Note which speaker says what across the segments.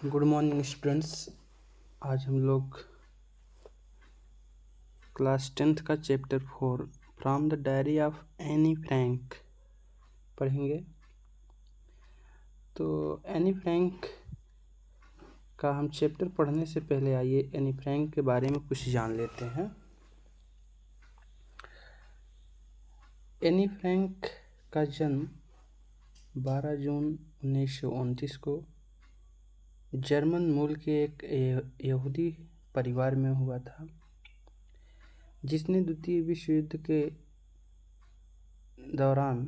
Speaker 1: Good morning students. आज हम लोग क्लास 10th का chapter 4 from the diary of Anne Frank पढ़ेंगे। तो एनी फ्रैंक का हम चैप्टर पढ़ने से पहले आइए एनी फ्रैंक के बारे में कुछ जान लेते हैं। एनी फ्रैंक का जन्म 12 जून 1929 को जर्मन मूल के एक यहूदी परिवार में हुआ था, जिसने द्वितीय विश्व युद्ध के दौरान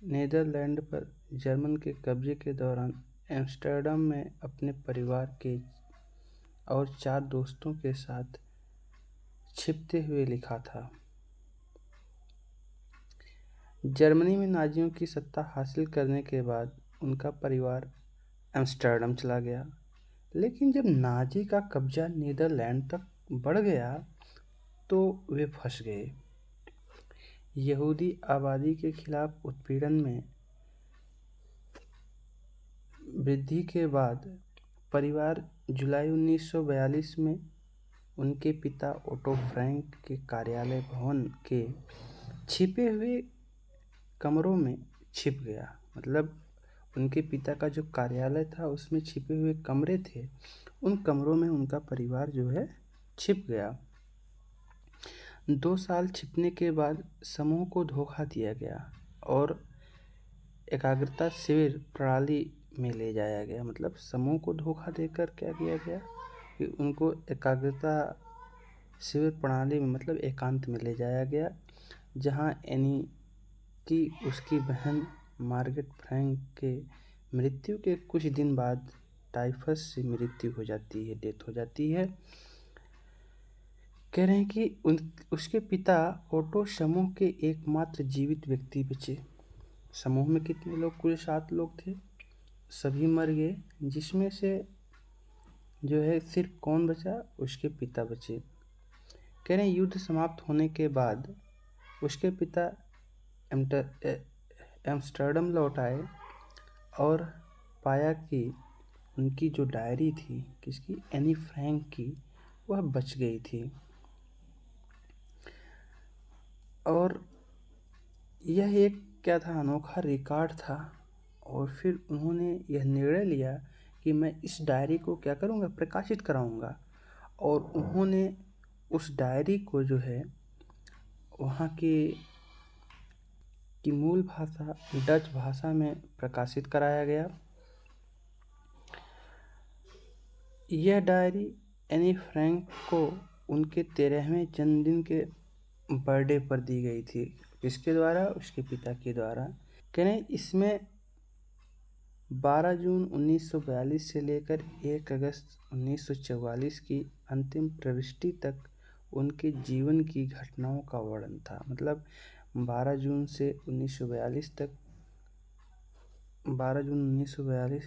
Speaker 1: नीदरलैंड पर जर्मन के कब्जे के दौरान एम्स्टर्डम में अपने परिवार के और 4 दोस्तों के साथ छिपते हुए लिखा था। जर्मनी में नाजियों की सत्ता हासिल करने के बाद उनका परिवार एम्स्टर्डम चला गया, लेकिन जब नाजी का कब्जा नीदरलैंड तक बढ़ गया तो वे फंस गए। यहूदी आबादी के खिलाफ उत्पीड़न में वृद्धि के बाद परिवार जुलाई 1942 में उनके पिता ओटो फ्रैंक के कार्यालय भवन के छिपे हुए कमरों में छिप गया। मतलब उनके पिता का जो कार्यालय था उसमें छिपे हुए कमरे थे, उन कमरों में उनका परिवार जो है छिप गया। 2 साल छिपने के बाद समूह को धोखा दिया गया और एकाग्रता शिविर प्रणाली में ले जाया गया। मतलब समूह को धोखा देकर क्या किया गया कि उनको एकाग्रता शिविर प्रणाली में मतलब एकांत में ले जाया गया, जहां एनी की उसकी बहन मार्गरेट फ्रैंक के मृत्यु के कुछ दिन बाद टाइफस से मृत्यु हो जाती है, डेथ हो जाती है। कह रहे हैं कि उसके पिता ओटो समूह के एकमात्र जीवित व्यक्ति बचे। समूह में कितने लोग? कुल 7 लोग थे, सभी मर गए, जिसमें से जो है सिर्फ कौन बचा? उसके पिता बचे। कह रहे हैं युद्ध समाप्त होने के बाद उसके पिता एम्स्टर्डम लौट आए और पाया कि उनकी जो डायरी थी, किसकी? एनी फ्रैंक की, वह बच गई थी। और यह एक क्या था? अनोखा रिकॉर्ड था। और फिर उन्होंने यह निर्णय लिया कि मैं इस डायरी को क्या करूँगा? प्रकाशित कराऊँगा। और उन्होंने उस डायरी को जो है वहाँ की मूल भाषा डच भाषा में प्रकाशित कराया गया। यह डायरी एनी फ्रैंक को उनके 13वें जन्मदिन के बर्थडे पर दी गई थी। किसके द्वारा? उसके पिता के द्वारा। कह रहे हैं इसमें 12 जून 1942 से लेकर 1 अगस्त 1944 की अंतिम प्रविष्टि तक उनके जीवन की घटनाओं का वर्णन था। मतलब 12 जून से 1942 तक, 12 जून 1942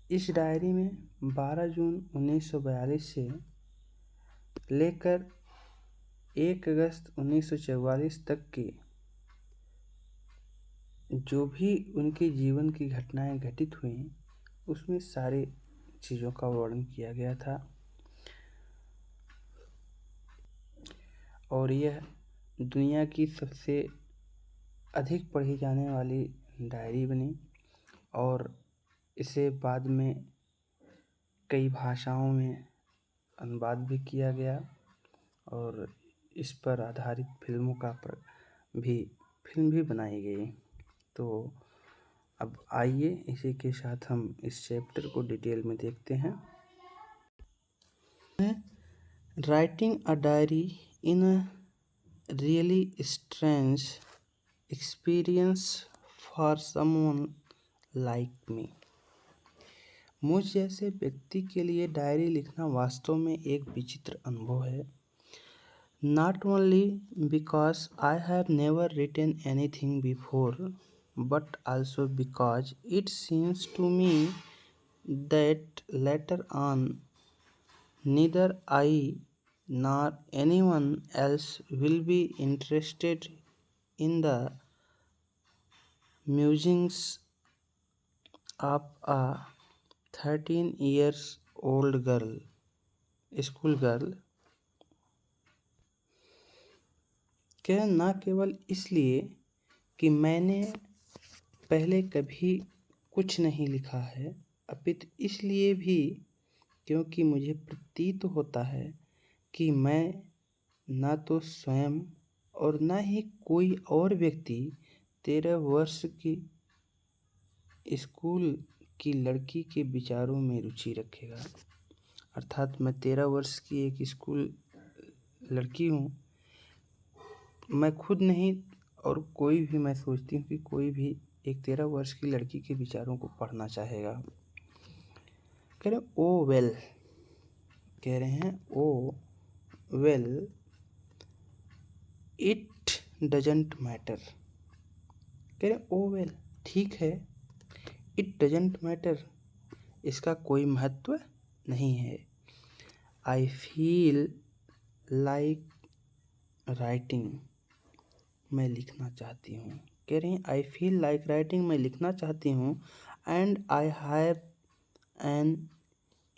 Speaker 1: इस डायरी में 12 जून 1942 से लेकर 1 अगस्त 1944 तक की जो भी उनके जीवन की घटनाएं घटित हुई, उसमें सारी चीज़ों का वर्णन किया गया था। और यह दुनिया की सबसे अधिक पढ़ी जाने वाली डायरी बनी और इसे बाद में कई भाषाओं में अनुवाद भी किया गया और इस पर आधारित फिल्म भी बनाई गई। तो अब आइए इसी के साथ हम इस चैप्टर को डिटेल में देखते हैं। Writing a diary in a really strange experience for someone like me. मुझ जैसे व्यक्ति के लिए डायरी लिखना वास्तव में एक विचित्र अनुभव है। Not only because I have never written anything before, but also because it seems to me that later on neither I nor anyone else will be interested in the musings of a 13 years old school girl, क्या न केवल इसलिए कि मैंने पहले कभी कुछ नहीं लिखा है, अपितु इसलिए भी क्योंकि मुझे प्रतीत होता है कि मैं न तो स्वयं और न ही कोई और व्यक्ति 13 वर्ष की स्कूल की लड़की के विचारों में रुचि रखेगा। अर्थात मैं 13 वर्ष की एक स्कूल लड़की हूँ, मैं खुद नहीं और कोई भी, मैं सोचती हूँ कि कोई भी एक 13 वर्ष की लड़की के विचारों को पढ़ना चाहेगा। कह रहे ओ वेल, कह रहे हैं ओ वेल इट डजंट मैटर, कह रहे ओ वेल ठीक है, इट डजंट मैटर इसका कोई महत्व नहीं है। आई फील लाइक राइटिंग, मैं लिखना चाहती हूँ, कह रही हैं आई फील लाइक राइटिंग, मैं लिखना चाहती हूँ। And I have an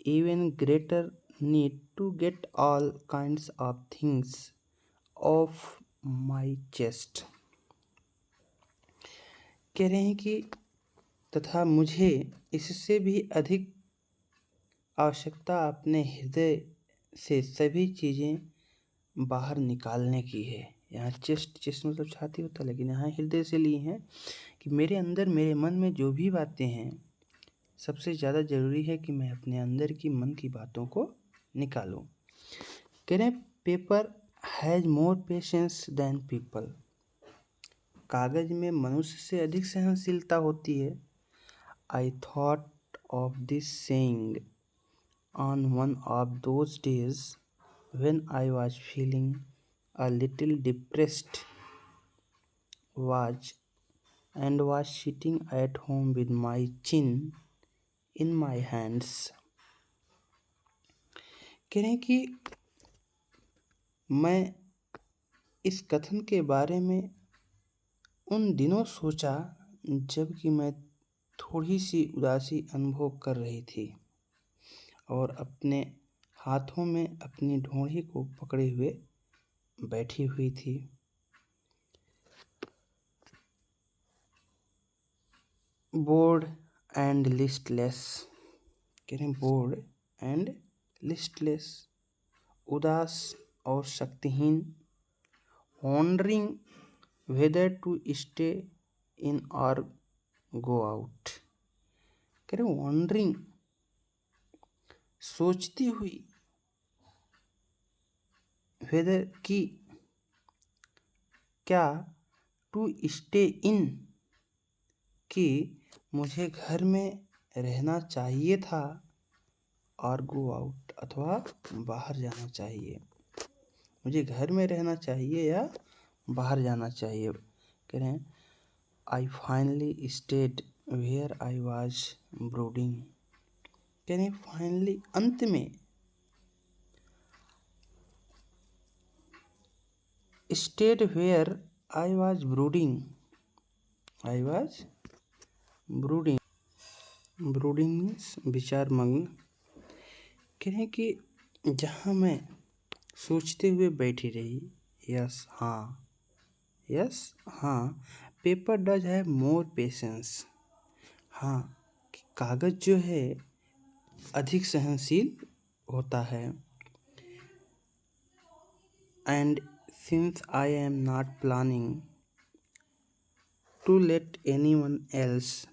Speaker 1: even greater need to get all kinds of things of my chest, कह रहे हैं कि तथा मुझे इससे भी अधिक आवश्यकता अपने हृदय से सभी चीज़ें बाहर निकालने की है। यहाँ चेस्ट मतलब छाती होता है, लेकिन यहाँ हृदय से ली हैं कि मेरे अंदर, मेरे मन में जो भी बातें हैं, सबसे ज़्यादा ज़रूरी है कि मैं अपने अंदर की मन की बातों को निकालूं। कह रहे paper has more patience than people, कागज़ में मनुष्य से अधिक सहनशीलता होती है। I thought of this saying on one of those days when I was feeling a little depressed was sitting at home with my chin in my hands, कह रहे हैं कि मैं इस कथन के बारे में उन दिनों सोचा जबकि मैं थोड़ी सी उदासी अनुभव कर रही थी और अपने हाथों में अपनी ढूंढी को पकड़े हुए बैठी हुई थी। बोर्ड एंड लिस्टलेस, कह रहे हैं बोर्ड एंड लिस्टलेस, उदास और शक्तिहीन। Wondering whether to stay in और गो आउट, कह रहे वॉन्डरिंग सोचती हुई, वेदर की क्या, टू स्टे इन कि मुझे घर में रहना चाहिए था, और गो आउट अथवा बाहर जाना चाहिए, मुझे घर में रहना चाहिए या बाहर जाना चाहिए। कह रहे हैं I finally stayed where I was brooding, कह रहे हैं फाइनली अंत में, stayed where I was brooding, I was brooding, brooding means विचार मग्न, कह रहे हैं कि जहाँ मैं सोचते हुए बैठी रही। यस हाँ, यस हाँ, पेपर डज है मोर पेशेंस, हाँ कागज़ जो है अधिक सहनशील होता है। And since I am not planning to let anyone else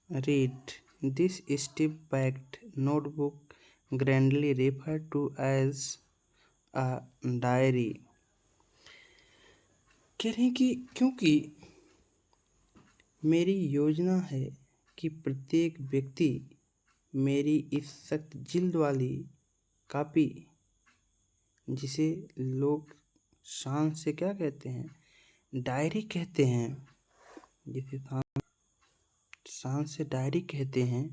Speaker 1: read this stiff packed notebook grandly refer to as a diary, कह रहे हैं कि क्योंकि मेरी योजना है कि प्रत्येक व्यक्ति मेरी इस सख्त जिल्द वाली कापी, जिसे लोग शान से क्या कहते हैं, डायरी कहते हैं, जिसे शान से डायरी कहते हैं,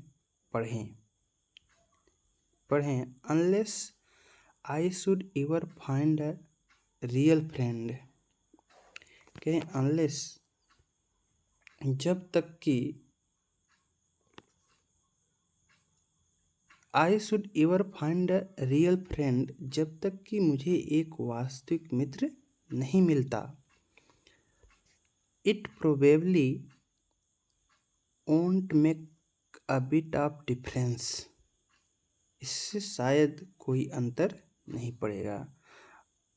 Speaker 1: पढ़ें unless I should ever find a real friend, कह रहे अनलेस, जब तक कि I should ever find a real friend, जब तक कि मुझे एक वास्तविक मित्र नहीं मिलता, it probably won't make a bit of difference, इससे शायद कोई अंतर नहीं पड़ेगा।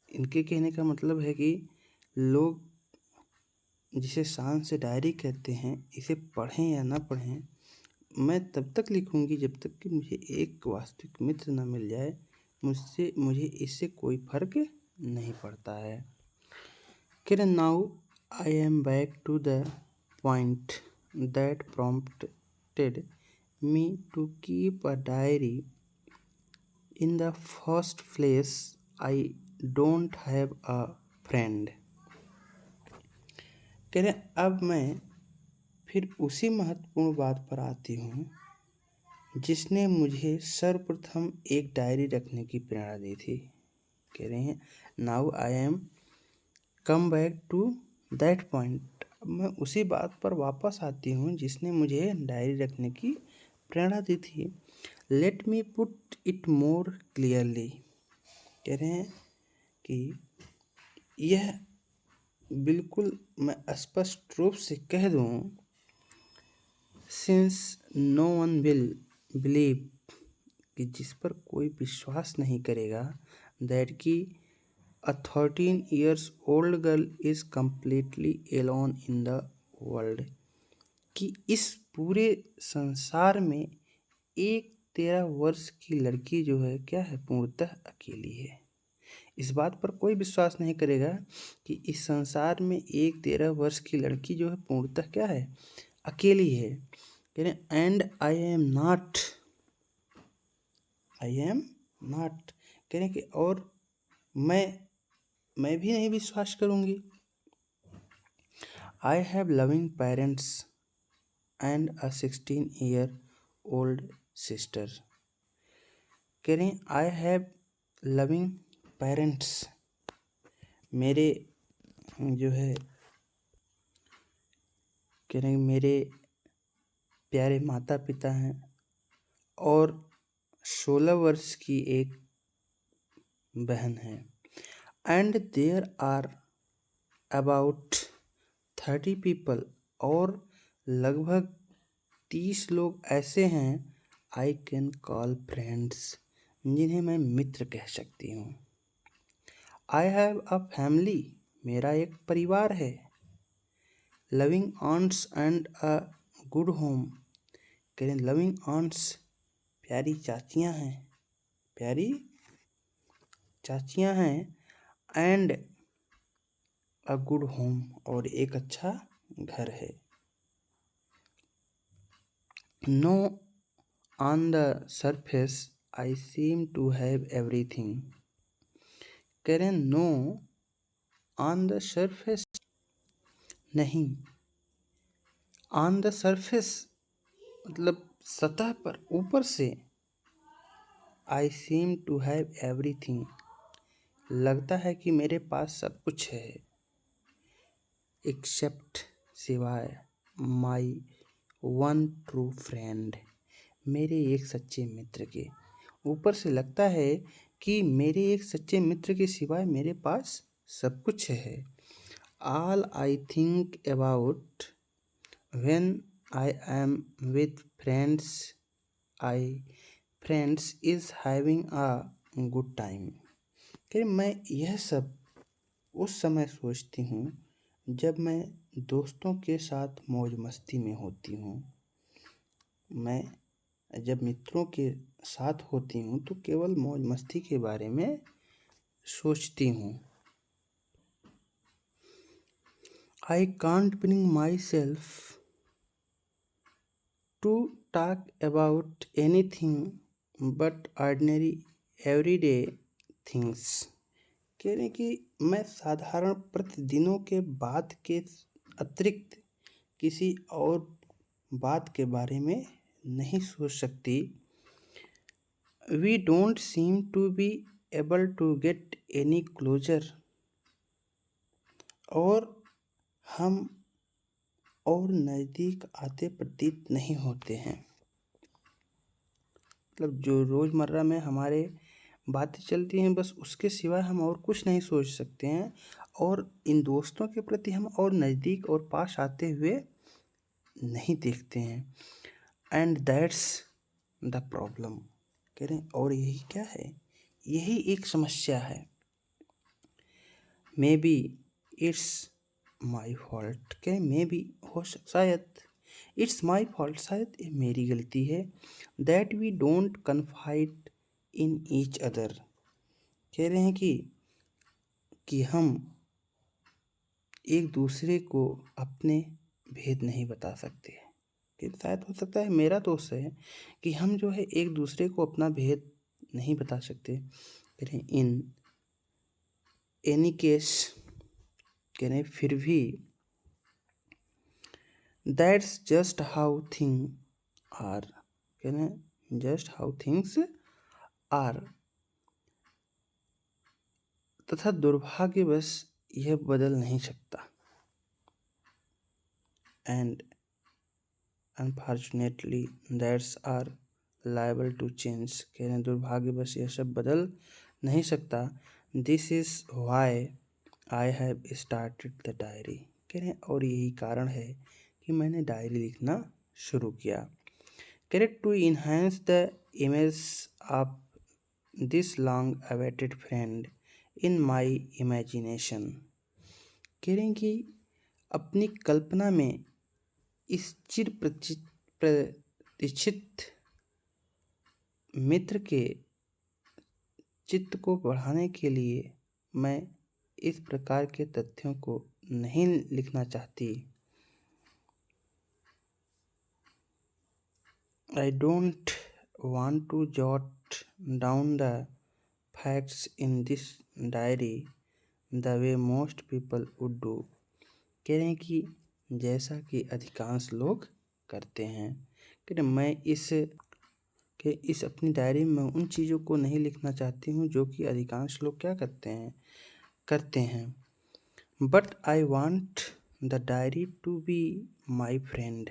Speaker 1: इनके कहने का मतलब है कि लोग जिसे शान से डायरी कहते हैं, इसे पढ़ें या ना पढ़ें, मैं तब तक लिखूंगी जब तक कि मुझे एक वास्तविक मित्र ना मिल जाए। मुझे इससे कोई फर्क नहीं पड़ता है। कि now I am back to the point that prompted me to keep a diary in the first place. I don't have a friend. कह रहे अब मैं फिर उसी महत्वपूर्ण बात पर आती हूँ जिसने मुझे सर्वप्रथम एक डायरी रखने की प्रेरणा दी थी। कह रहे हैं now I am come back to that point, मैं उसी बात पर वापस आती हूँ जिसने मुझे डायरी रखने की प्रेरणा दी थी। Let me put it more clearly, कह रहे हैं कि यह बिल्कुल मैं स्पष्ट रूप से कह दूँ, since no one will believe, कि जिस पर कोई विश्वास नहीं करेगा, दैट की A 13 years old girl is completely alone in the world, कि इस पूरे संसार में एक 13 वर्ष की लड़की जो है क्या है, पूर्णतः अकेली है। इस बात पर कोई विश्वास नहीं करेगा कि इस संसार में एक 13 वर्ष की लड़की जो है पूर्णतः क्या है, अकेली है। कह रहे एंड आई एम नॉट, कह रहे कि और मैं भी नहीं विश्वास करूंगी। I have loving parents and a 16-year-old sister, कह रहे आई हैव लविंग पेरेंट्स, मेरे जो है कह रहे मेरे प्यारे माता पिता हैं और 16 वर्ष की एक बहन है। And there are about 30 people, और लगभग 30 लोग ऐसे हैं आई कैन कॉल फ्रेंड्स, जिन्हें मैं मित्र कह सकती हूँ। आई हैव अ फैमिली, मेरा एक परिवार है। Loving aunts and a good home, करें लविंग आंट्स, प्यारी चाचियाँ हैं एंड अ गुड होम, और एक अच्छा घर है। No on the surface I seem to have everything, कह रहे नो ऑन द सरफेस, नहीं, ऑन द सरफेस मतलब सतह पर, ऊपर से, I seem to have everything, लगता है कि मेरे पास सब कुछ है, एक्सेप्ट, सिवाय, माई वन ट्रू फ्रेंड, मेरे एक सच्चे मित्र के। ऊपर से लगता है कि मेरे एक सच्चे मित्र के सिवाय मेरे पास सब कुछ है। All I think about when I am with friends is having a good time, कि मैं यह सब उस समय सोचती हूँ जब मैं दोस्तों के साथ मौज मस्ती में होती हूँ। मैं जब मित्रों के साथ होती हूँ तो केवल मौज मस्ती के बारे में सोचती हूँ। I can't bring myself to talk about anything but ordinary everyday things, कह रहे कि मैं साधारण प्रतिदिनों के बात के अतिरिक्त किसी और बात के बारे में नहीं सोच सकती। We don't seem to be able to get any closer, और हम और नज़दीक आते प्रतीत नहीं होते हैं। मतलब जो रोज़मर्रा में हमारे बातें चलती हैं, बस उसके सिवाय हम और कुछ नहीं सोच सकते हैं, और इन दोस्तों के प्रति हम और नज़दीक और पास आते हुए नहीं देखते हैं। And that's the problem. कह रहे हैं और यही क्या है, यही एक समस्या है। Maybe it's my fault. कह मे बी शायद इट्स माई फॉल्ट, शायद ये मेरी गलती है। That we don't confide in each other. कह रहे हैं कि हम एक दूसरे को अपने भेद नहीं बता सकते। कि शायद हो सकता है मेरा दोष है कि हम जो है एक दूसरे को अपना भेद नहीं बता सकते। कह रहे इन एनी केस, कह रहे फिर भी that's just how thing are. कह रहे जस्ट हाउ थिंग्स आर, तथा दुर्भाग्यवश यह बदल नहीं सकता। And unfortunately that's are liable to change. कह रहे हैं दुर्भाग्यवश यह सब बदल नहीं सकता। This is why I have started the diary. कह रहे हैं और यही कारण है कि मैंने डायरी लिखना शुरू किया। कह रहे to enhance the image of this long awaited friend in my imagination. कह रहे हैं कि अपनी कल्पना में इस चिर प्रतीक्षित मित्र के चित्त को बढ़ाने के लिए मैं इस प्रकार के तथ्यों को नहीं लिखना चाहती। I don't want to jot down the facts in this diary the way most people would do. कह रहे हैं कि जैसा कि अधिकांश लोग करते हैं। कि मैं इस अपनी डायरी में उन चीज़ों को नहीं लिखना चाहती हूँ जो कि अधिकांश लोग क्या करते हैं। But I want the diary to be my friend.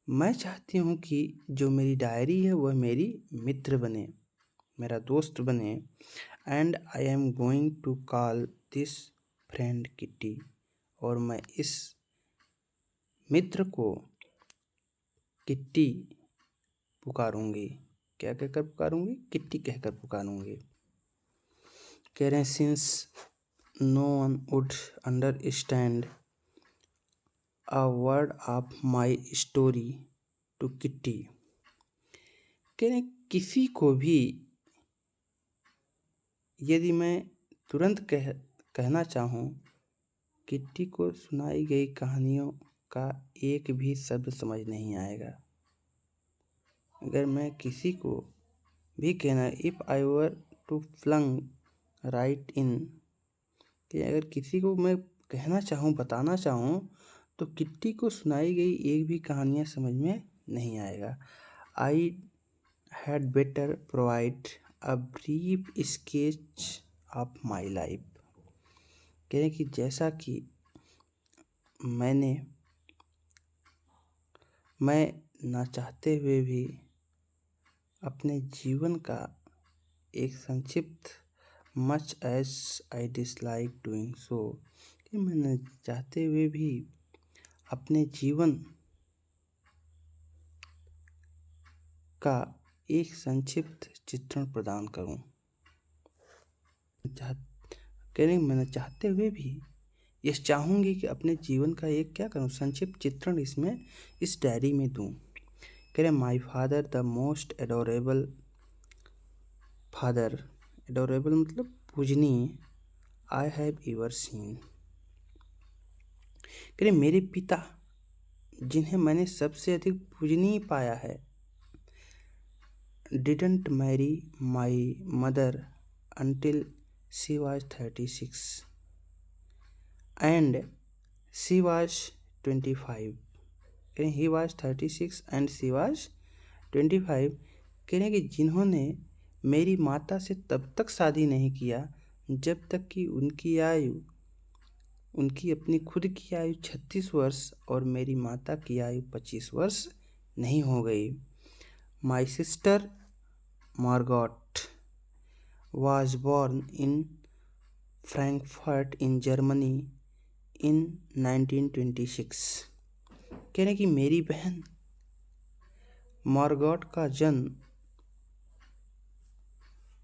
Speaker 1: मैं चाहती हूँ कि जो मेरी डायरी है वह मेरी मित्र बने, मेरा दोस्त बने। And I am going to call this friend Kitty. और मैं इस मित्र को किट्टी पुकारूंगी। क्या कहकर पुकारूंगी? किट्टी कहकर पुकारूंगी। कह रहे हैं since no one would understand a word of my story to Kitty. कह रहे हैं किसी को भी यदि मैं तुरंत कहना चाहूँ, किट्टी को सुनाई गई कहानियों का एक भी शब्द समझ नहीं आएगा। अगर मैं किसी को भी कहना, if I were to flung right in, कि अगर किसी को मैं कहना चाहूँ, बताना चाहूँ, तो किट्टी को सुनाई गई एक भी कहानियाँ समझ में नहीं आएगा। I had better provide a brief sketch of my life. कह रहे कि जैसा कि मैं ना चाहते हुए भी अपने जीवन का एक संक्षिप्त, much as I dislike doing so, कि मैं न चाहते हुए भी अपने जीवन का एक संक्षिप्त चित्रण प्रदान करूं। कह रहे मैं चाहते हुए भी ये चाहूँगी कि अपने जीवन का एक क्या करूं, संक्षिप्त चित्रण इसमें इस डायरी में दूं। कह रहे my father the most adorable father, adorable मतलब पूजनीय, आई हैव एवर सीन। कह रहे मेरे पिता जिन्हें मैंने सबसे अधिक पूजनीय पाया है, didn't marry my mother until she was 36 and she was 25. he was 36 and she was 25। कह रहे कि जिन्होंने मेरी माता से तब तक शादी नहीं किया जब तक कि उनकी आयु उनकी अपनी खुद की आयु 36 वर्ष और मेरी माता की आयु 25 वर्ष नहीं हो गई। My sister Margot was born in Frankfurt in Germany in 1926। कह रहे कि मेरी बहन मार्गॉट का जन्म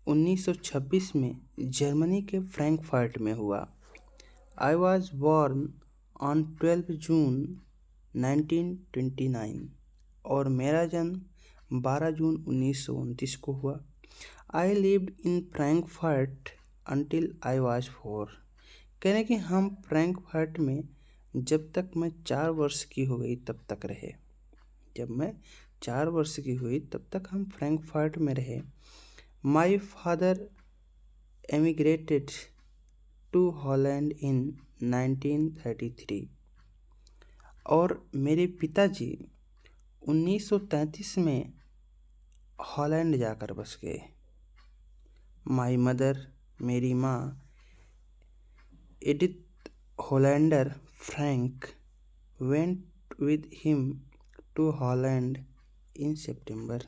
Speaker 1: 1926 में जर्मनी के फ्रैंकफर्ट में हुआ। आई वॉज बॉर्न ऑन 12 जून 1929 और मेरा जन्म 12 जून 1929 को हुआ। I lived in Frankfurt until I was 4। कहने कि हम फ्रैंकफर्ट में जब तक मैं 4 वर्ष की हो गई तब तक रहे। जब मैं 4 वर्ष की हुई तब तक हम फ्रैंकफर्ट में रहे। माई फादर एमिग्रेटेड टू हॉलैंड इन 1933 और मेरे पिताजी 1933 में हॉलैंड जाकर बस गए। माई मदर मेरी माँ Edith Hollander Frank went with him to Holland in सितंबर।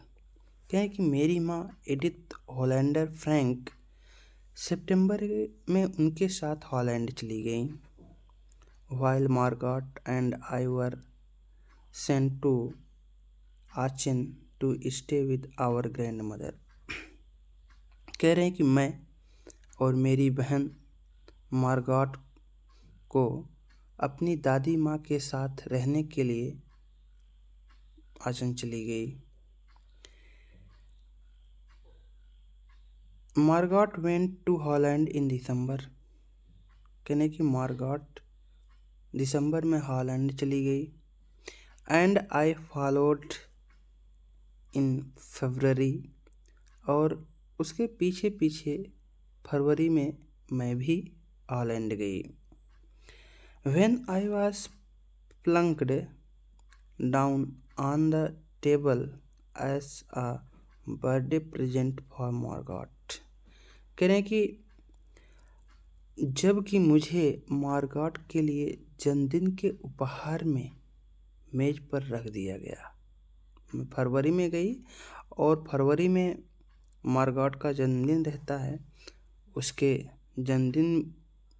Speaker 1: क्या है कि मेरी माँ एडिथ होलैंडर फ्रैंक सितंबर में उनके साथ हॉलैंड चली गई। While Margot and I were sent to Aachen to stay with our grandmother. कह रहे हैं कि मैं और मेरी बहन मार्गॉट को अपनी दादी माँ के साथ रहने के लिए आचन चली गई। मार्गॉट वेंट टू हॉलैंड इन दिसंबर। कहने की मार्गॉट दिसंबर में हॉलैंड चली गई। एंड आई फॉलोड इन फरवरी और उसके पीछे पीछे फरवरी में मैं भी हॉलैंड गई। When I was plunked down on the table as a birthday present for Margot. कह रहे हैं कि जबकि मुझे मार्गॉट के लिए जन्मदिन के उपहार में मेज पर रख दिया गया। मैं फरवरी में गई और फरवरी में मार्गॉट का जन्मदिन रहता है। उसके जन्मदिन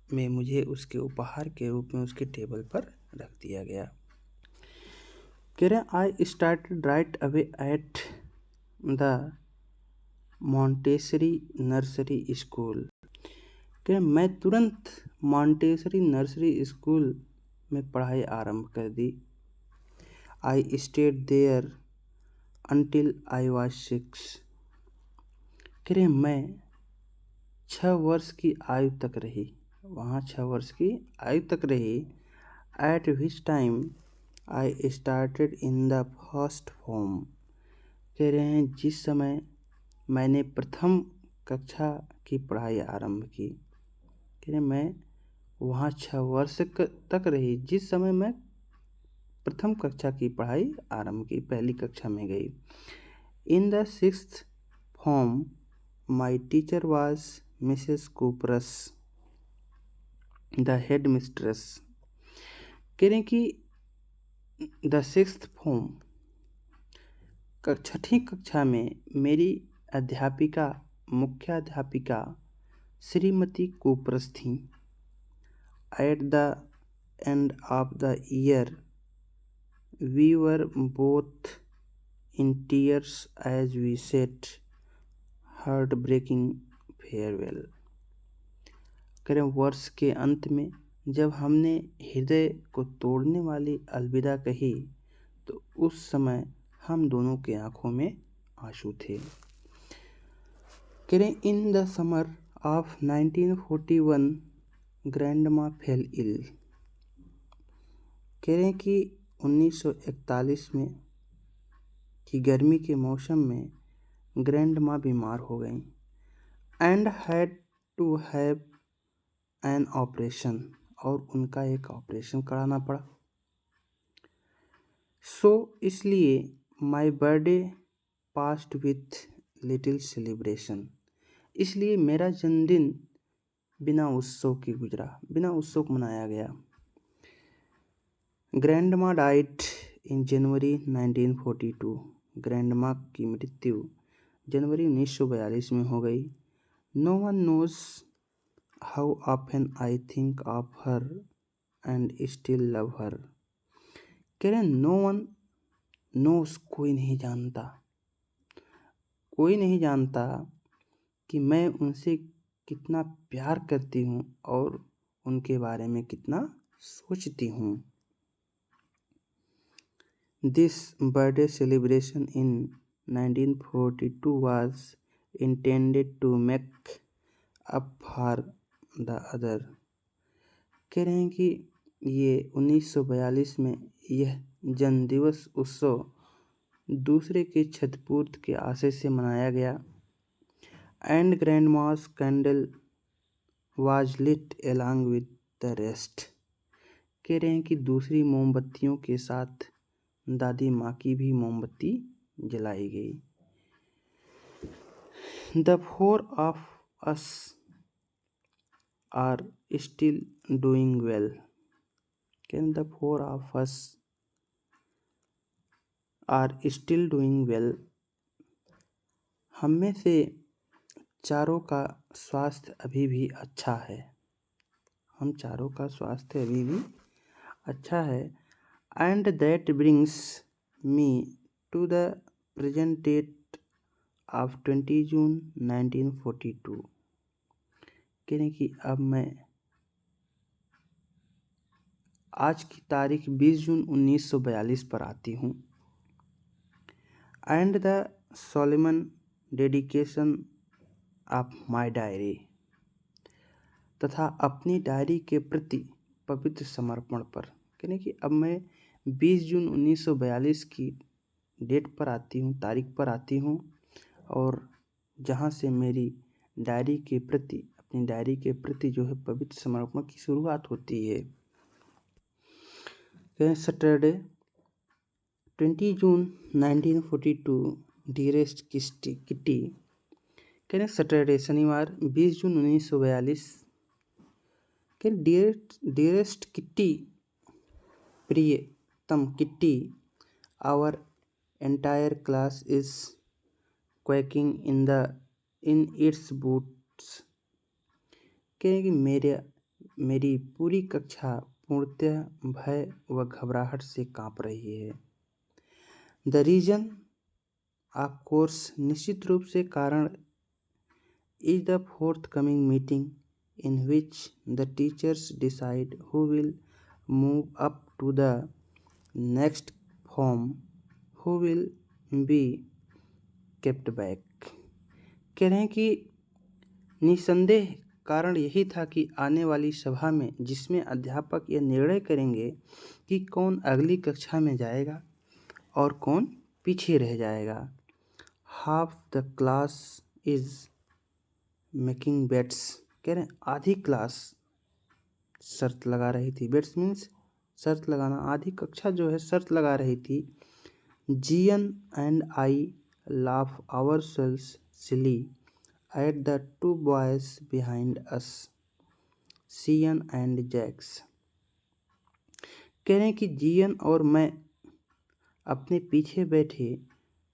Speaker 1: में मुझे उसके उपहार के रूप में उसके टेबल पर रख दिया गया। कह रहे I started right away at the Montessori nursery school. कि मैं तुरंत मॉन्टेसरी नर्सरी स्कूल में पढ़ाई आरंभ कर दी। I stayed there until I was 6। कह रहे मैं 6 वर्ष की आयु तक रही, वहाँ 6 वर्ष की आयु तक रही। Eight which time I started in the first form. कह रहे हैं जिस समय मैंने प्रथम कक्षा की पढ़ाई आरंभ की। कह रहे मैं वहाँ 6 वर्ष तक रही जिस समय मैं प्रथम कक्षा की पढ़ाई आरंभ की, पहली कक्षा में गई। In the 6th form my teacher was Mrs Kuperus the headmistress. कह रहे कि द 6th फॉर्म छठी कक्षा में मेरी अध्यापिका मुख्य अध्यापिका श्रीमती कूपरस थी। At the end of the year we were both in tears as we said heart breaking farewell. करें वर्ष के अंत में जब हमने हृदय को तोड़ने वाली अलविदा कही तो उस समय हम दोनों के आंखों में आंसू थे। करें in the summer of 1941 grandma fell ill. कह रहे हैं कि 1941 में कि गर्मी के मौसम में ग्रैंडमा बीमार हो गई। And had to have an operation और उनका एक ऑपरेशन कराना पड़ा। सो इसलिए my birthday passed with little celebration. इसलिए मेरा जन्मदिन बिना उत्सव के गुजरा, बिना उत्सव के मनाया गया। Grandma died in January 1942। Grandma की मृत्यु जनवरी 1942 में हो गई। No one knows how often I think of her and still love her. कह रहे नो वन नोज, कोई नहीं जानता, कोई नहीं जानता कि मैं उनसे कितना प्यार करती हूँ और उनके बारे में कितना सोचती हूँ। This birthday celebration in 1942 was intended to make up for the other। कह रहे हैं कि ये 1942 में यह जन्मदिवस उत्सव दूसरे के क्षतिपूर्ति के आशय से मनाया गया। And grandma's candle was lit along with the rest. कह रहे हैं कि दूसरी मोमबत्तियों के साथ दादी माँ की भी मोमबत्ती जलाई गई। The four of us are still doing well. Can the four of us are still doing well. हम में से चारों का स्वास्थ्य अभी भी अच्छा है, हम चारों का स्वास्थ्य अभी भी अच्छा है। And that brings me to the present date of 20 जून 1942। कह रहे कि अब मैं आज की तारीख 20 जून 1942 पर आती हूँ। And the solemn dedication of my diary. तथा अपनी डायरी के प्रति पवित्र समर्पण पर। कहने कि अब मैं 20 जून 1942 की डेट पर आती हूँ, तारीख पर आती हूँ, और जहाँ से मेरी डायरी के प्रति, अपनी डायरी के प्रति जो है पवित्र समर्पण की शुरुआत होती है। सैटरडे 20 जून 1942 डियरेस्ट किटी। कहने सैटरडे शनिवार 20 जून 1942 के डियरेस्ट किट्टी, प्रियतम Kitty, our entire class is quaking in its boots. कहें कि मेरी पूरी कक्षा पूर्णतः भय व घबराहट से कांप रही है। द रीजन ऑफ कोर्स, निश्चित रूप से कारण, is the fourth coming meeting in which the teachers decide who will move up to the next form, who will be kept back। कह रहे हैं कि निसंदेह कारण यही था कि आने वाली सभा में, जिसमें अध्यापक यह निर्णय करेंगे कि कौन अगली कक्षा में जाएगा और कौन पीछे रह जाएगा। Half the class is making bets. कह रहे हैं आधी क्लास शर्त लगा रही थी। बेट्स मीन्स शर्त लगाना। आधी कक्षा जो है शर्त लगा रही थी। G N and I laugh ourselves silly at the two boys behind us, C N and Jacques. कह रहे हैं कि जियन और मैं अपने पीछे बैठे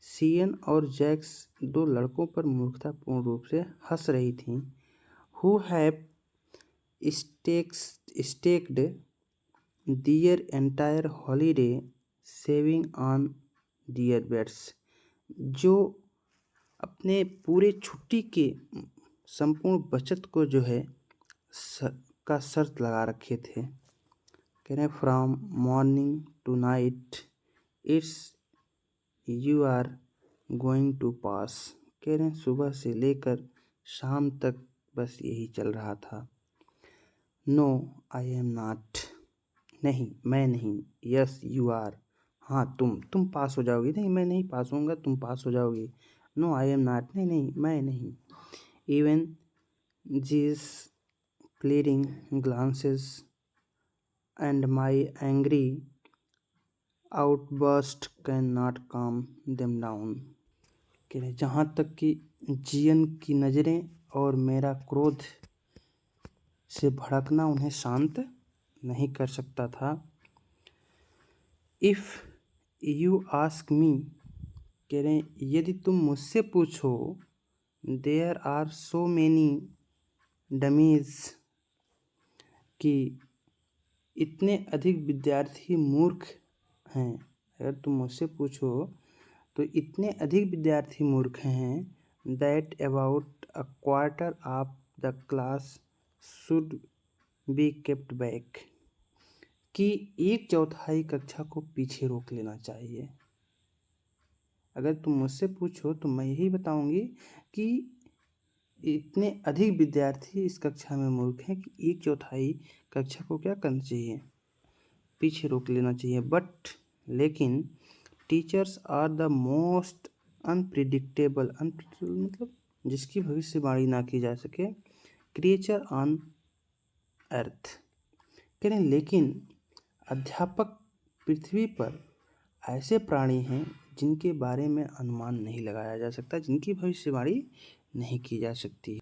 Speaker 1: सियन और जैक्स, दो लड़कों पर मूर्खतापूर्ण रूप से हंस रही थीं। Who have staked their entire holiday saving on their bets। जो अपने पूरे छुट्टी के संपूर्ण बचत को जो है का शर्त लगा रखे थे। कह रहे from morning to night it's you are going to pass. कह रहे सुबह से लेकर शाम तक बस यही चल रहा था। नो आई एम नॉट, नहीं मैं नहीं। यस यू आर, हाँ तुम पास हो जाओगी। नहीं मैं नहीं पास होऊंगा, तुम पास हो जाओगी। नो आई एम नॉट, नहीं नहीं मैं नहीं। Even G's clearing glances and my angry outbursts can not calm them down. कह रहे जहाँ तक कि जियन की नज़रें और मेरा क्रोध से भड़कना उन्हें शांत नहीं कर सकता था। इफ़ यू आस्क मी, कह रहे हैं यदि तुम मुझसे पूछो, there are so many dummies, कि इतने अधिक विद्यार्थी मूर्ख हैं। अगर तुम मुझसे पूछो तो इतने अधिक विद्यार्थी मूर्ख हैं, that about a quarter of the class should be kept back, कि 1/4 कक्षा को पीछे रोक लेना चाहिए। अगर तुम मुझसे पूछो तो मैं यही बताऊंगी कि इतने अधिक विद्यार्थी इस कक्षा में मूर्ख हैं कि 1/4 कक्षा को क्या करना चाहिए, पीछे रोक लेना चाहिए। बट लेकिन teachers are the most unpredictable मतलब जिसकी भविष्यवाणी ना की जा सके, क्रिएचर ऑन अर्थ, कह रहे हैं लेकिन अध्यापक पृथ्वी पर ऐसे प्राणी हैं जिनके बारे में अनुमान नहीं लगाया जा सकता, जिनकी भविष्यवाणी नहीं की जा सकती।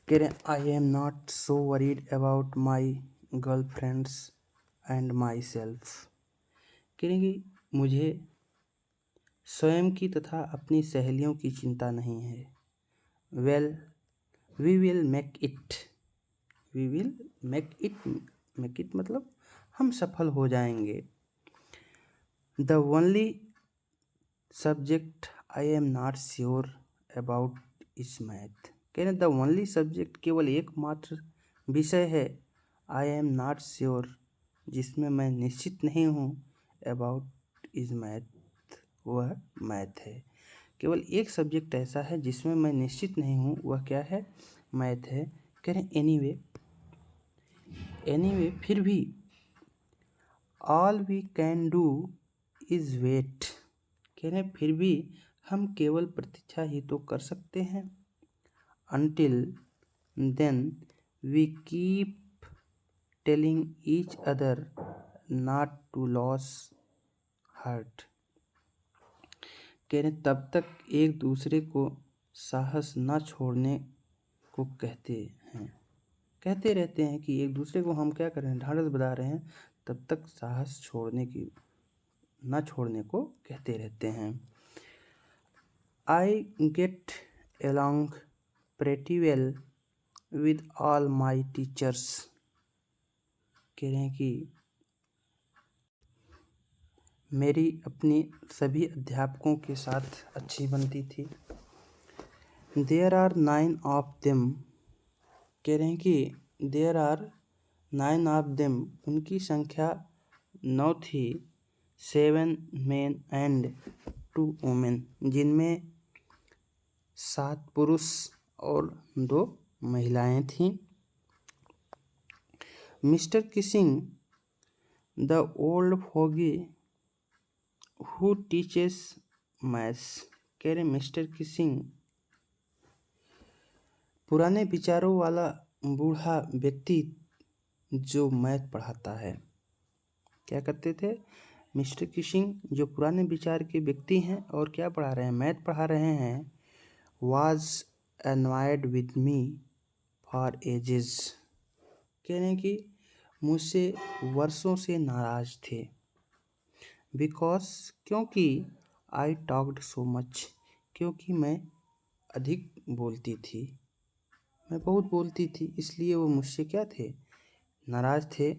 Speaker 1: कह रहे हैं आई am not so worried about my girlfriends and my self, कह रहे हैं कि मुझे स्वयं की तथा अपनी सहेलियों की चिंता नहीं है। Well we will make it, we will make it मतलब हम सफल हो जाएंगे। The only subject I am not sure about is math, कह रहे द ओनली सब्जेक्ट केवल एकमात्र विषय है, आई एम नॉट श्योर जिसमें मैं निश्चित नहीं हूँ, अबाउट इज मैथ, वह मैथ है। केवल एक सब्जेक्ट ऐसा है जिसमें मैं निश्चित नहीं हूँ, वह क्या है, मैथ है। कह रहे एनीवे फिर भी, all we can do is wait, कह रहे फिर भी हम केवल प्रतीक्षा ही तो कर सकते हैं। Until then we keep telling each other not to lose heart, कह रहे तब तक एक दूसरे को साहस न छोड़ने को कहते रहते हैं कि एक दूसरे को हम क्या कर रहे हैं, ढाढ़स बधा रहे हैं, तब तक साहस न छोड़ने को कहते रहते हैं। I get along pretty well with all my teachers, कह रहे हैं कि मेरी अपनी सभी अध्यापकों के साथ अच्छी बनती थी। There are 9 of them, कह रहे हैं कि there are 9 of them, उनकी संख्या 9 थी, 7 men and 2 women, जिनमें 7 पुरुष और 2 महिलाएं थीं। Mister Keesing the old foggy who teaches maths, कह रहे मिस्टर किसिंग पुराने विचारों वाला बूढ़ा व्यक्ति जो मैथ पढ़ाता है। क्या करते थे, मिस्टर किसिंग जो पुराने विचार के व्यक्ति हैं और क्या पढ़ा रहे हैं, मैथ पढ़ा रहे हैं। was annoyed with me for ages, कह रहे हैं कि मुझसे वर्षों से नाराज थे। बिकॉज क्योंकि आई टॉक्ड सो मच, क्योंकि मैं अधिक बोलती थी, मैं बहुत बोलती थी, इसलिए वो मुझसे क्या थे, नाराज थे।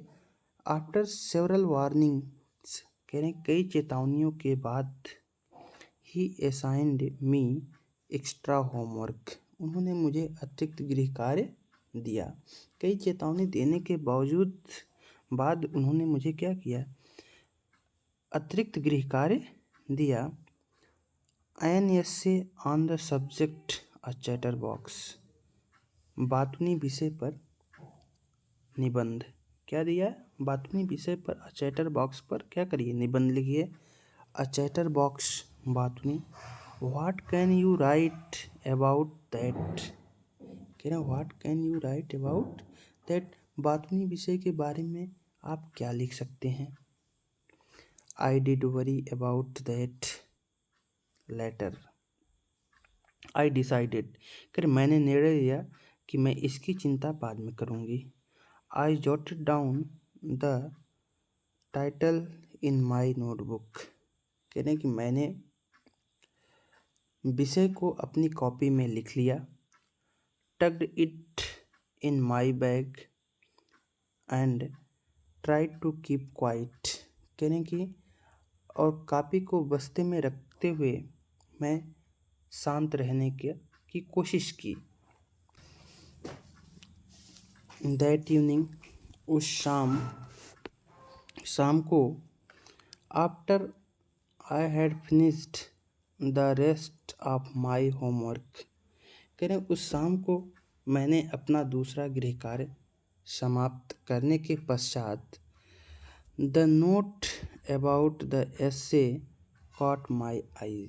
Speaker 1: आफ्टर सेवरल वार्निंग्स, कह रहे हैं कई चेतावनियों के बाद, ही असाइंड मी एक्स्ट्रा होमवर्क, उन्होंने मुझे अतिरिक्त गृह कार्य दिया। कई चेतावनी देने के बाद उन्होंने मुझे क्या किया, अतिरिक्त गृह कार्य दिया। An essay on the subject a chatterbox, बातूनी विषय पर निबंध, क्या दिया, बातूनी विषय पर अ चैटर बॉक्स पर क्या करिए, निबंध लिखिए। अ चैटर बॉक्स बातूनी, what can you write about that, कह रहे हैं what can you write about that, बातूनी विषय के बारे में आप क्या लिख सकते हैं। I did worry about that letter, I decided, कह रहे मैंने निर्णय लिया कि मैं इसकी चिंता बाद में करूँगी। आई jotted down the title in my notebook. कह रहे हैं कि मैंने विषय को अपनी कॉपी में लिख लिया। Tucked it in my bag and tried to keep quiet. कह रहे हैं कि और कॉपी को बस्ते में रखते हुए मैं शांत रहने की कोशिश की। दैट इवनिंग, उस शाम को, after I had finished the rest of my homework. कह रहे हैं उस शाम को मैंने अपना दूसरा गृह कार्य समाप्त करने के पश्चात the note about the essay caught my eye.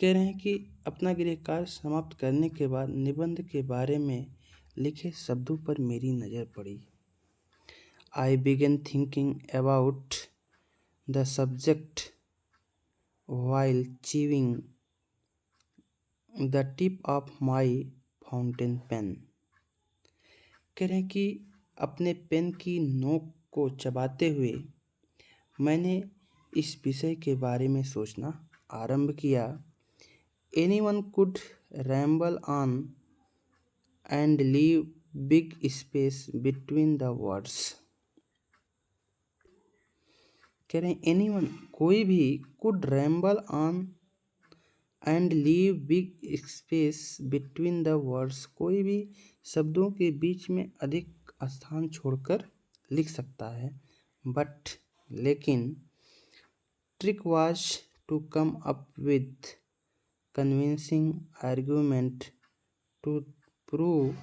Speaker 1: कह रहे हैं कि अपना गृह कार्य समाप्त करने के बाद निबंध के बारे में लिखे शब्दों पर मेरी नज़र पड़ी। I began thinking about the subject while chewing the tip of my fountain pen। कह रहे हैं कि अपने पेन की नोक को चबाते हुए मैंने इस विषय के बारे में सोचना आरंभ किया। Anyone could ramble on and leave big space between the words। कह रहे हैं एनीवन, कोई भी, could ramble on and leave big space between the words, कोई भी शब्दों के बीच में अधिक स्थान छोड़कर लिख सकता है। बट लेकिन trick was to come up with convincing argument to prove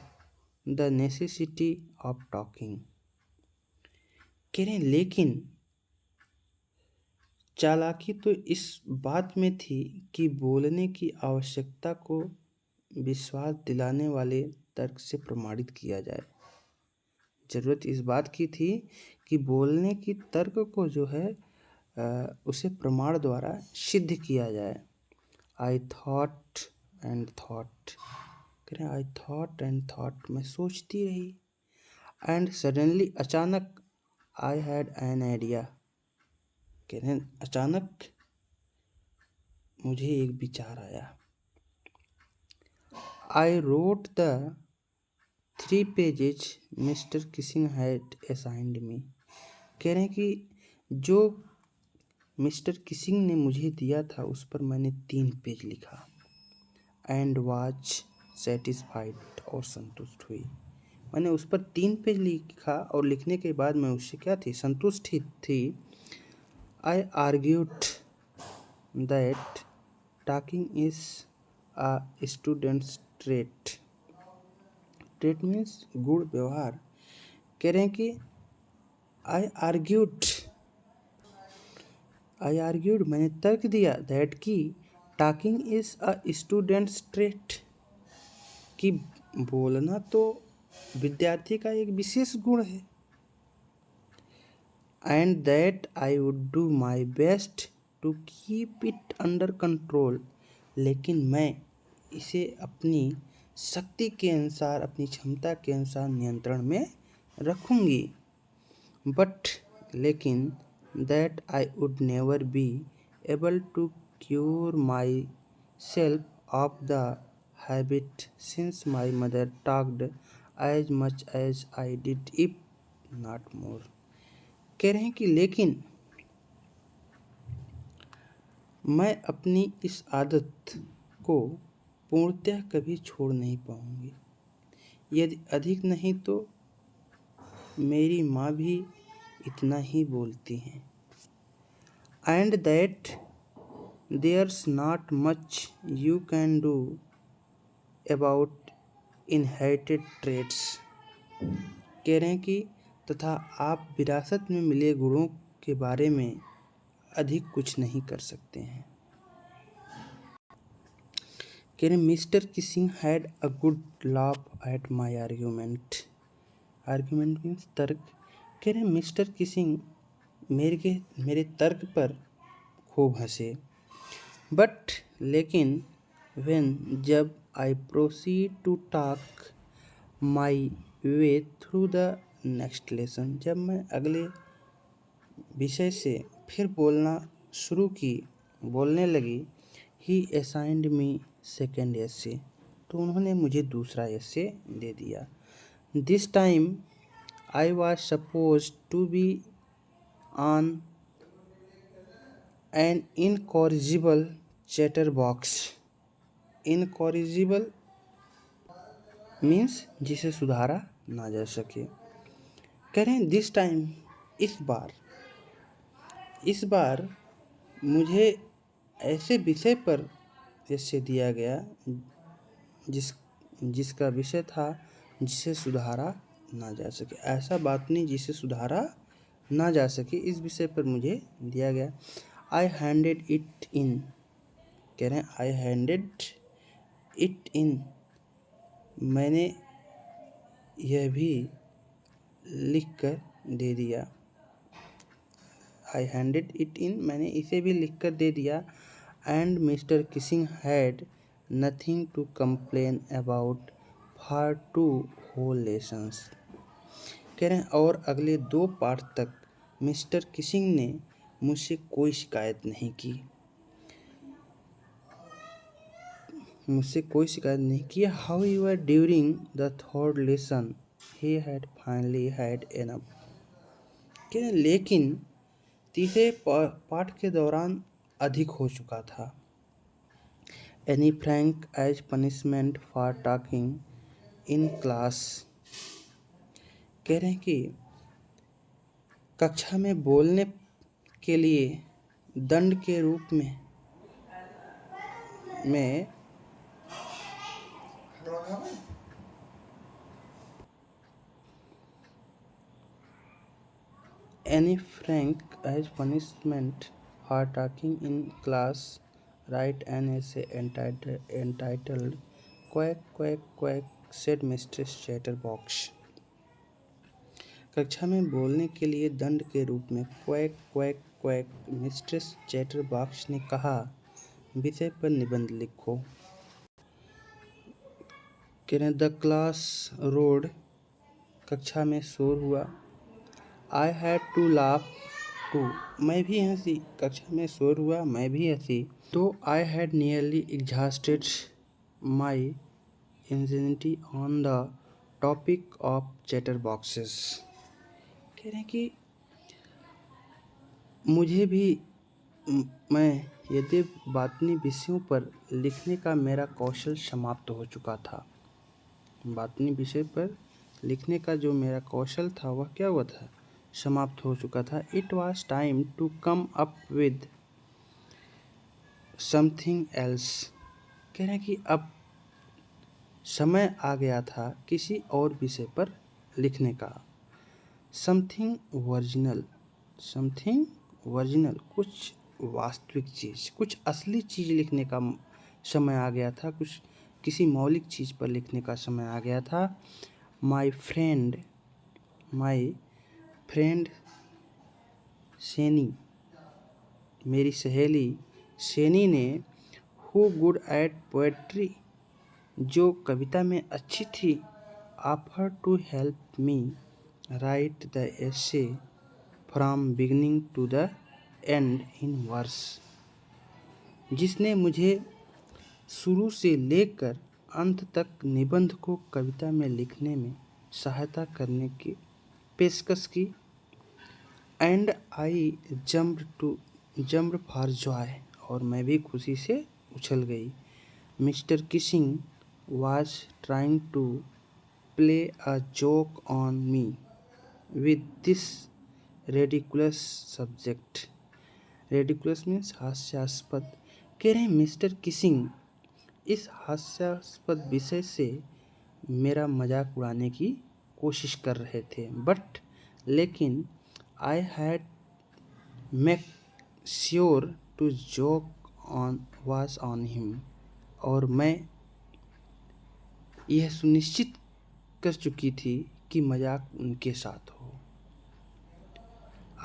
Speaker 1: the necessity of talking. कह रहे हैं लेकिन चालाकी तो इस बात में थी कि बोलने की आवश्यकता को विश्वास दिलाने वाले तर्क से प्रमाणित किया जाए। ज़रूरत इस बात की थी कि बोलने की तर्क को जो है उसे प्रमाण द्वारा सिद्ध किया जाए। आई थॉट एंड थॉट, करें आई थॉट एंड थॉट, मैं सोचती रही। एंड सडनली, अचानक, आई हैड एन आइडिया, कह रहे हैं अचानक मुझे एक विचार आया। I wrote the 3 pages Mr Keesing had assigned me. कह रहे हैं कि जो मिस्टर किसिंग ने मुझे दिया था उस पर मैंने 3 पेज लिखा। एंड वाज सेटिस्फाइड, और संतुष्ट हुई। मैंने उस पर 3 पेज लिखा और लिखने के बाद मैं उससे क्या थी, संतुष्ट ही थी। I argued that talking is a student's trait। trait means गुण, व्यवहार। कह रहे हैं कि I argued, मैंने तर्क दिया, that कि talking is a student's trait, कि बोलना तो विद्यार्थी का एक विशेष गुण है। And that I would do my best to keep it under control, लेकिन मैं इसे अपनी शक्ति के अनुसार, अपनी क्षमता के अनुसार नियंत्रण में रखूँगी। बट लेकिन that I would never be able to cure myself of the habit since my mother talked as much as I did, if not more। कह रहे हैं कि लेकिन मैं अपनी इस आदत को पूर्णतः कभी छोड़ नहीं पाऊंगी, यदि अधिक नहीं तो मेरी माँ भी इतना ही बोलती हैं। And that there's not much you can do about inherited traits. कह रहे हैं कि तथा आप विरासत में मिले गुणों के बारे में अधिक कुछ नहीं कर सकते हैं। कह रहे mister Keesing had a good laugh at my argument. Argument means तर्क। कह रहे मिस्टर किसिंग मेरे तर्क पर खूब हंसे। बट लेकिन व्हेन, जब I proceed to talk my way through the next lesson. जब मैं अगले विषय से फिर बोलने लगी, ही असाइंड मी सेकेंड एसे, तो उन्होंने मुझे दूसरा एसे दे दिया। This time I was suppose to be on an incorrigible chatter box. Incorrigible means जिसे सुधारा ना जा सके। कह रहे हैं दिस टाइम, इस बार मुझे ऐसे विषय पर ऐसे दिया गया जिसका विषय था जिसे सुधारा ना जा सके। ऐसा बात नहीं जिसे सुधारा ना जा सके, इस विषय पर मुझे दिया गया। आई हैंडेड इट इन। कह रहे हैं आई हैंडेड इट इन, मैंने यह भी लिख कर दे दिया। आई हैंडेड इट इन, मैंने इसे भी लिख कर दे दिया। And mister Keesing had nothing to complain about for 2 whole lessons. कह रहे हैं और अगले 2 पाठ तक मिस्टर किसिंग ने मुझसे कोई शिकायत नहीं की। However, during the 3rd lesson, he had finally had enough. लेकिन तीसरे पाठ के दौरान अधिक हो चुका था। Any Frank as punishment for talking in class. कह रहे हैं कि कक्षा में बोलने के लिए दंड के रूप में Any Frank as punishment for talking in class, write an essay entitled Quack Quack Quack, said Mistress Chatterbox. कक्षा में बोलने के लिए दंड के रूप में quack quack quack mistress chatterbox ने कहा, विषय पर निबंध लिखो। द क्लास रोड, कक्षा में शोर हुआ। I had to laugh too, मैं भी हंसी, कक्षा में शोर हुआ मैं भी हंसी। तो I had nearly exhausted my Ingenuity on the topic of chatter boxes. कह रहे हैं कि मुझे भी मैं यदि बातनी विषयों पर लिखने का मेरा कौशल समाप्त हो चुका था। बातनी विषय पर लिखने का जो मेरा कौशल था वह क्या हुआ था, समाप्त हो चुका था। It was time to come up with something else. कह रहे हैं कि अब समय आ गया था किसी और विषय पर लिखने का। समथिंग वर्जिनल, कुछ वास्तविक चीज़, कुछ असली चीज़ लिखने का समय आ गया था, किसी मौलिक चीज़ पर लिखने का समय आ गया था। माई फ्रेंड सेनी, मेरी सहेली सेनी ने, हु गुड एट पोएट्री, जो कविता में अच्छी थी, offer to help me write the essay from beginning to the end in verse, जिसने मुझे शुरू से लेकर अंत तक निबंध को कविता में लिखने में सहायता करने की पेशकश की। And I jumped for Joy, और मैं भी खुशी से उछल गई। Mister Keesing was trying to play a joke on me with this ridiculous subject. Ridiculous means हास्यास्पद। कह रहे हैं मिस्टर किसिंग इस हास्यास्पद विषय से मेरा मजाक उड़ाने की कोशिश कर रहे थे, लेकिन I had make sure to joke was on him, और मैं यह सुनिश्चित कर चुकी थी कि मजाक उनके साथ हो।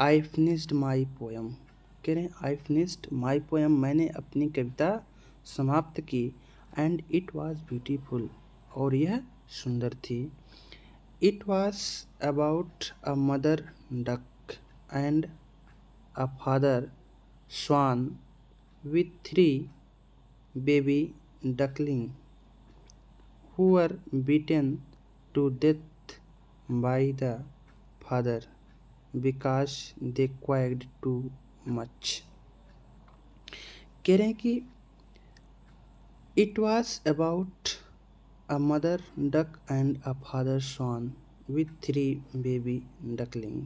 Speaker 1: I finished my poem. कह रहे हैं आई फिनिश्ड माई पोएम, मैंने अपनी कविता समाप्त की। एंड इट वाज ब्यूटीफुल, और यह सुंदर थी। It was about a mother duck and a father swan with three baby ducklings who were beaten to death by the father because they quacked too much. कह रहे हैं कि it was about a mother duck and a father swan with three baby duckling.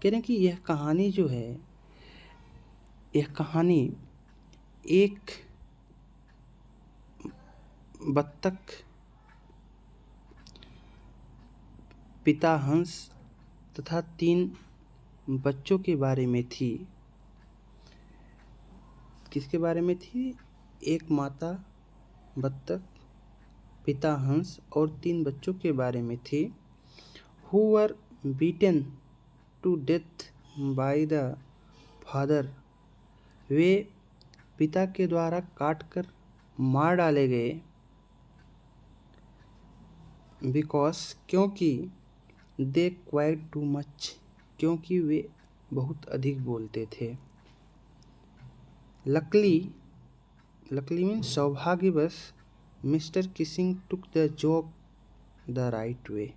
Speaker 1: कह रहे हैं कि यह कहानी जो है, यह कहानी एक बत्तख, पिता हंस तथा तीन बच्चों के बारे में थी। किसके बारे में थी? एक माता बत्तख, पिता हंस और तीन बच्चों के बारे में थी। Who were beaten to death by the father, वे पिता के द्वारा काटकर मार डाले गए। Because, क्योंकि they quacked too much, क्योंकि वे बहुत अधिक बोलते थे। Luckily means सौभाग्यवश, Mr Keesing took the joke the right way.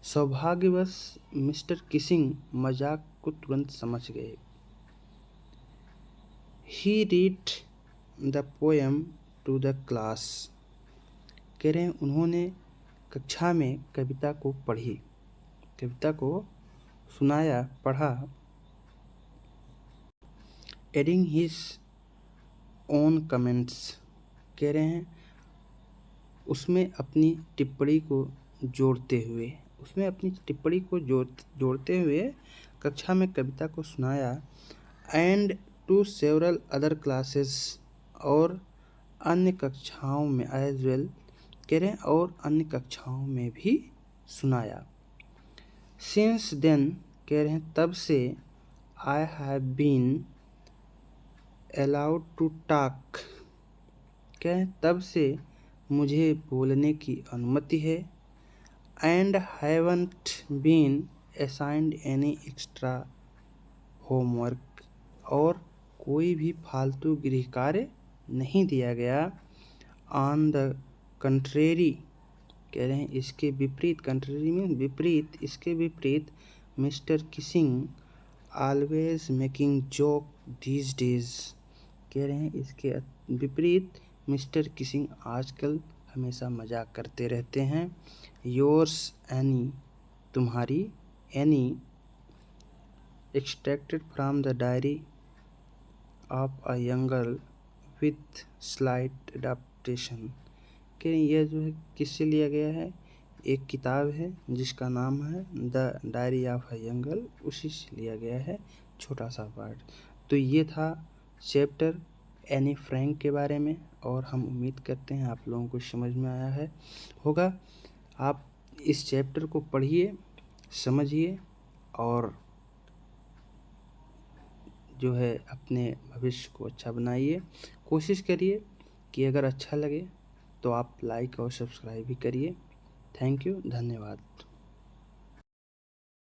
Speaker 1: सौभाग्यवश मिस्टर किसिंग मजाक को तुरंत समझ गए। He read the poem to the class. कह रहे हैं उन्होंने कक्षा में कविता को पढ़ी, कविता को सुनाया, पढ़ा। Adding his own comments, कह रहे हैं उसमें अपनी टिप्पणी को जोड़ते हुए कक्षा में कविता को सुनाया। And to several other classes, और अन्य कक्षाओं में एज वेल, कह रहे हैं और अन्य कक्षाओं में भी सुनाया। सिंस देन, कह रहे हैं तब से, I have been allowed to talk, कह रहे हैं तब से मुझे बोलने की अनुमति है। And haven't been assigned any extra homework, और कोई भी फालतू गृह कार्य नहीं दिया गया। ऑन द कंट्रेरी, कह रहे हैं इसके विपरीत, कंट्रेरी मीन विपरीत, इसके विपरीत, mister Keesing always making joke these days, कह रहे हैं इसके विपरीत मिस्टर किसिंग आजकल हमेशा मजाक करते रहते हैं। योर्स एनी, तुम्हारी, any, extracted from the diary of a young girl with slight adaptation, कि यह जो है किससे लिया गया है? एक किताब है जिसका नाम है the diary of a young girl, उसी से लिया गया है छोटा सा पार्ट। तो ये था चैप्टर एनी फ्रैंक के बारे में, और हम उम्मीद करते हैं आप लोगों को समझ में आया होगा। आप इस चैप्टर को पढ़िए, समझिए, और जो है अपने भविष्य को अच्छा बनाइए। कोशिश करिए कि अगर अच्छा लगे तो आप लाइक और सब्सक्राइब भी करिए। थैंक यू, धन्यवाद।